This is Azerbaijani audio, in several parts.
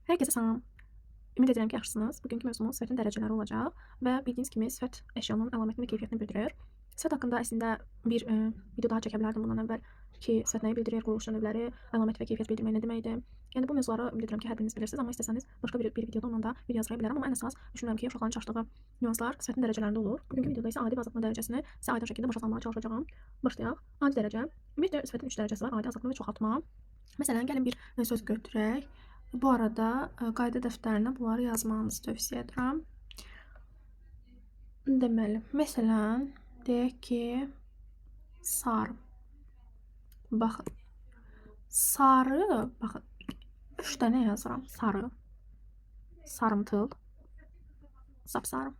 Herkese salam. Ümid edirəm ki, yaxşısınız. Bugünkü mövzumuz sifətin dərəcələri olacaq və bildiyiniz kimi sifət əşyanın əlamətini və keyfiyyətini bildirir. Sifət haqqında əslində bir video daha çəkə bilərdim bundan əvvəl ki, sifət nəyi bildirir, quruluş növləri, əlamət və keyfiyyət bildirmək nə deməkdir. Yəni bu mövzuları ümid edirəm ki, hər biriniz bilirsiniz, amma istəsəniz başqa bir videoda ondan da video yazdıra bilərəm. Amma ən əsas düşünürəm ki, uşaqların çaşdığı nüanslar sifətin dərəcələrində olur. Bugünkü videoda isə adi və azaltma dərəcəsini sizə aydın şəkildə başa salmağa çalışacağam. Başlayaq. Adi dərəcə. Ümumiyyətlə sifətin 3 dərəcəsi var: adi, azaltma və çoxaltma. Məsələn, gəlin bir söz götürək. Bu arada qayda dəftərinə bunları yazmağınızı tövsiyə edirəm. Deməli, məsələn, deyək ki, sarı. Baxın. Sarı, baxın. 3 dənə yazıram. Sarı, sarımtıl, sapsarı.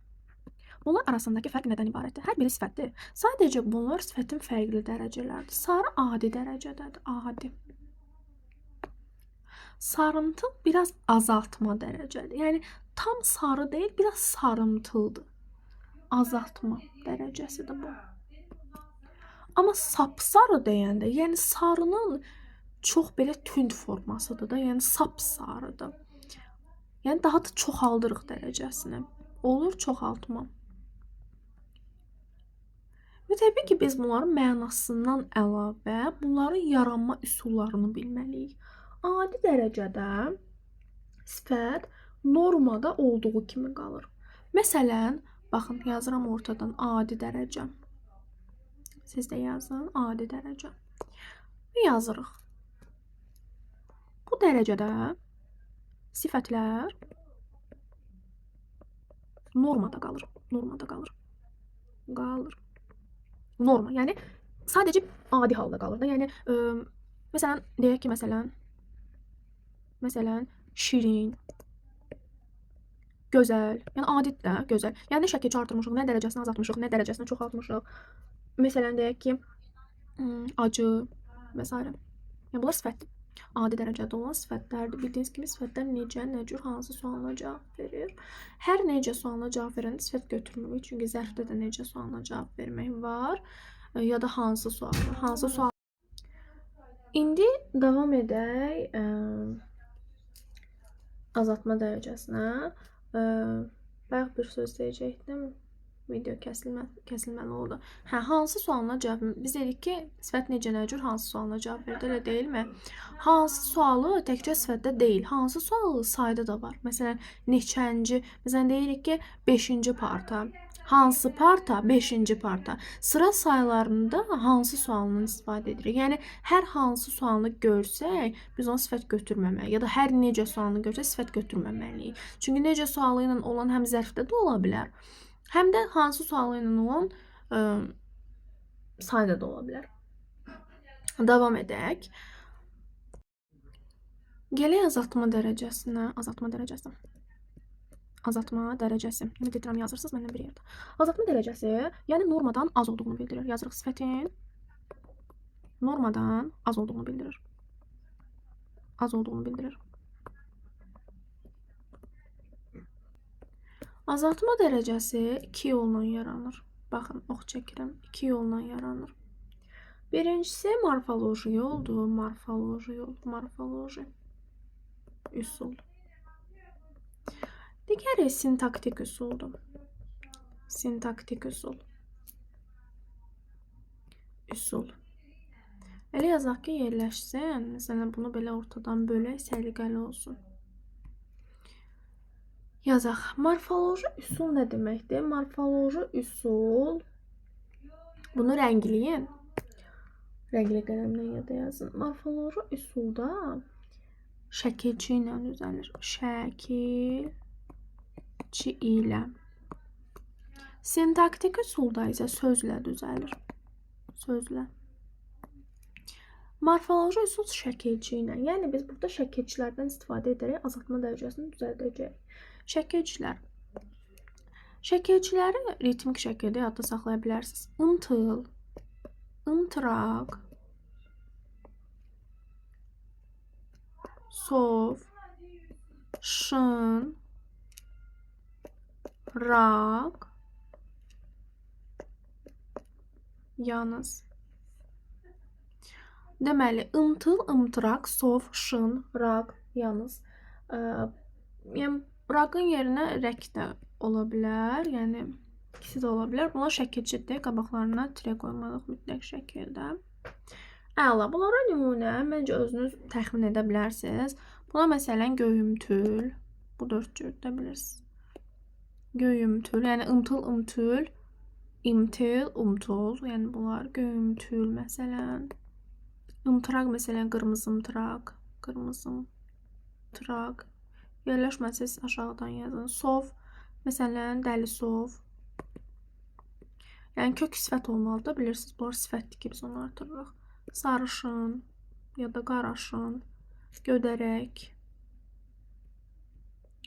Bunlar arasındakı fərq nədən ibarətdir? Hər biri sifətdir. Sadəcə bunlar sifətin fərqli dərəcələrdir. Sarı adi dərəcədədir. Adi. Sarımtıl biraz azaltma dərəcədir. Yəni tam sarı deyil, biraz sarımtıldır. Azaltma dərəcəsidir bu. Amma sapsarı deyəndə, yəni sarının çox belə tünd formasıdır da, yəni sapsarıdır. Yəni daha da çoxaldırıq dərəcəsini. Olur çoxaltma. Və təbii ki, biz bunların mənasından əlavə bunların yaranma üsullarını bilməliyik. Adi dərəcədə sifət normada olduğu kimi qalır. Məsələn, baxın, yazıram ortadan adi dərəcə. Siz də yazın, adi dərəcə. Və yazırıq. Bu dərəcədə sifətlər normada qalır. Normada qalır. Qalır. Norma, yəni sadəcə adi halda qalır da. Yəni məsələn, deyək ki, məsələn, şirin, gözəl. Yəni adi də gözəl. Yəni nə şəkilçi artırmışıq, nə dərəcəsini azaltmışıq, nə dərəcəsini çoxaltmışıq. Məsələn, deyək ki, acı və s. Yəni bunlar sifətdir. Adi dərəcədə olan sifətlərdir. Bildiyiniz kimi sifətlər necə, nə cür, hansı sualına cavab verir. Hər necə sualına cavab verəndə sifət götürmürük. Çünki zərfdə də necə sualına cavab vermək var. Ya da hansı sual. İndi davam edək azaltma dərəcəsinə. Bayaq bir söz deyəcəkdim. Video kəsilməli oldu. Hansı sualına cavab verir? Biz dedik ki, sifət necə, nə cür, hansı sualına cavab verir, elə deyilmi? Hansı sualı təkcə sifətdə deyil, hansı sualı sayda da var. Məsələn, neçənci, məsələn, deyirik ki, 5-ci parta. Hansı parta? 5-ci parta. Sıra sayılarında hansı sualını istifadə edirik? Yəni, hər hansı sualını görsək, biz onu sifət götürməməliyik. Ya da hər necə sualını görsək, sifət götürməməliyik. Çünki necə sualı ilə olan həm zərfdə də ola bilər, həm də hansı sualı ilə olan sayda da ola bilər. Davam edək. Gələk azaltma dərəcəsinə. Azaltma dərəcəsi. Ümid edirəm yazırsınız məndən bir yerdə. Azaltma dərəcəsi, yəni normadan az olduğunu bildirir. Yazırıq, sifətin normadan az olduğunu bildirir. Az olduğunu bildirir. Azaltma dərəcəsi 2 yolla yaranır. Baxın, ox çəkirəm. 2 yolla yaranır. Birincisi morfoloji yoldur. Morfoloji üsul. Digəri sintaktik üsuldur. Sintaktik üsul. Elə yazaq ki, yerləşsin. Məsələn, bunu belə ortadan bölək, səliqəli olsun. Yazaq. Morfoloji üsul nə deməkdir? Morfoloji üsul, bunu rəngləyin. Rəngli qələmlə ya da yazın. Morfoloji üsulda şəkilçi ilə düzəlir. Şəkilçi ilə. Sintaktik üsulda isə sözlə düzəlir. Sözlə. Morfoloji üsul şəkilçi ilə. Yəni biz burada şəkilçilərdən istifadə edərək azaltma dərəcəsini düzəldəcəyik. Şəkilçilər. Şəkilçiləri ritmik şəkildə yadda saxlaya bilərsiniz. Imtıl, ımtıraq, sov, şın, raq, yalnız. Deməli, ımtıl, ımtıraq, sov, şın, raq, yalnız. Yəni raqın yerinə rək də ola bilər. Yəni ikisi də ola bilər. Bunlar şəkilçidir. Qabaqlarına tire qoymalıyıq mütləq şəkildə. Əla. Bunlara nümunə məncə özünüz təxmin edə bilərsiniz. Buna məsələn göyümtül. Bu 4 cürdə bilirsiniz. Göyümtül, yəni ımtıl, ımtül, imtil, umtul. Yəni bunlar göyümtül məsələn. Imtıraq məsələn qırmızı ımtıraq, qırmızı ımtıraq. Yerləşməsiz aşağıdan yazın. Sov, məsələn dəli sov. Yəni kök sifət olmalıdır. Bilirsiniz, bunlar sifətdir ki, biz onu artırırıq. Sarışın ya da qaraşın, gödərək,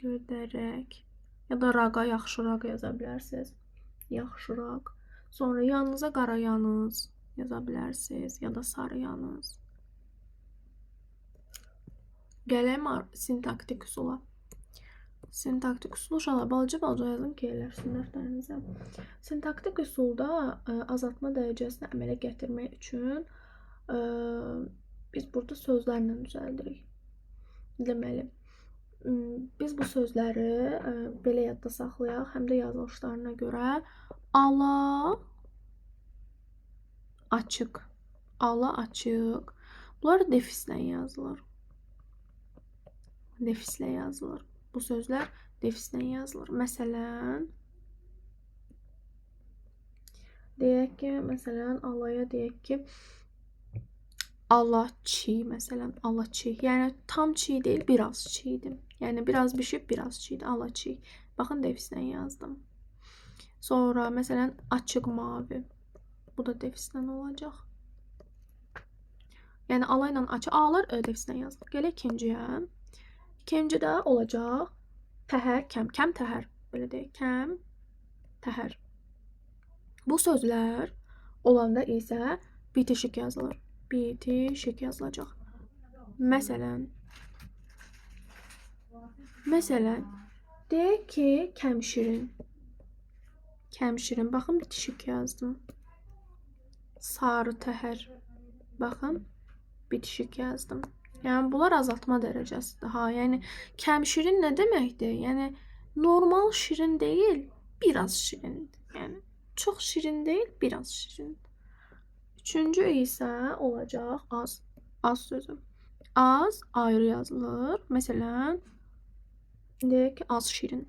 gödərək. Ya da raqa, yaxşı raq yaza bilərsiniz. Yaxşı raq. Sonra yanınıza qara yanız yaza bilərsiniz. Ya da sarı yanız. Gələyim sintaktik usula. Sintaktik usul uşaqlar balaca yazın ki, eləşsin dəftərinizə. Sintaktik usulda azaltma dərəcəsini əmələ gətirmək üçün biz burada sözlərlə düzəldirik. Deməli, biz bu sözləri belə yadda saxlayaq, həm də yazılışlarına görə ala açıq, ala açıq. Bunlar defislə yazılır. Defislə yazılır. Bu sözlər defislə yazılır. Məsələn, deyək ki, məsələn, alaya deyək ki, alaçı, məsələn, alaçı. Yəni tam çiğ deyil, biraz çiğdir. Yəni biraz bişib, biraz çiğdir. Alaçı. Baxın defislə yazdım. Sonra məsələn açıq mavi. Bu da defislə olacaq. Yəni ala ilə açıq. A'lar defislə yazılır. Gələk ikinciyə. İkincidə olacaq təhər, kəm, kəm təhər. Belə deyək, kəm təhər. Bu sözlər olanda isə bitişik yazılır. Bitişik yazılacaq. Məsələn, deyək ki, kəmşirin. Kəmşirin. Baxın, bitişik yazdım. Sarı təhər. Baxın, bitişik yazdım. Yəni, bunlar azaltma dərəcəsidir. Yəni, kəmşirin nə deməkdir? Yəni, normal şirin deyil, biraz şirindir. Yəni, çox şirin deyil, biraz şirin. Üçüncü isə olacaq az. Az sözü. Az ayrı yazılır. Məsələn, deyək ki, az şirin.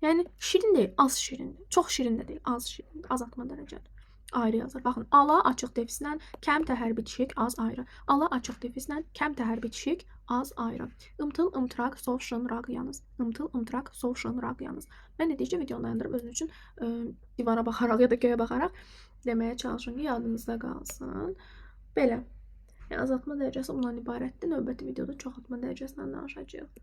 Yəni, şirin deyil, az şirindir. Çox şirin də deyil, az şirindir. Azaltma dərəcədir. Ayrı yazılır. Baxın, ala açıq defislə, kəm təhər bitişik, az ayrı. Ala açıq defislə, kəm təhər bitişik, az ayrı. Imtıl, ımtıraq, sov, şın, raq, yanız. Imtıl, ımtıraq, sov, şın, raq, yanız. Mən dedikcə videonu dayandırıb özünüz üçün divara baxaraq ya da göyə baxaraq deməyə çalışın ki, yadınızda qalsın. Belə. Yəni, azaltma dərəcəsi bundan ibarətdir. Növbəti videoda çoxaltma dərəcəsindən danışacağıq.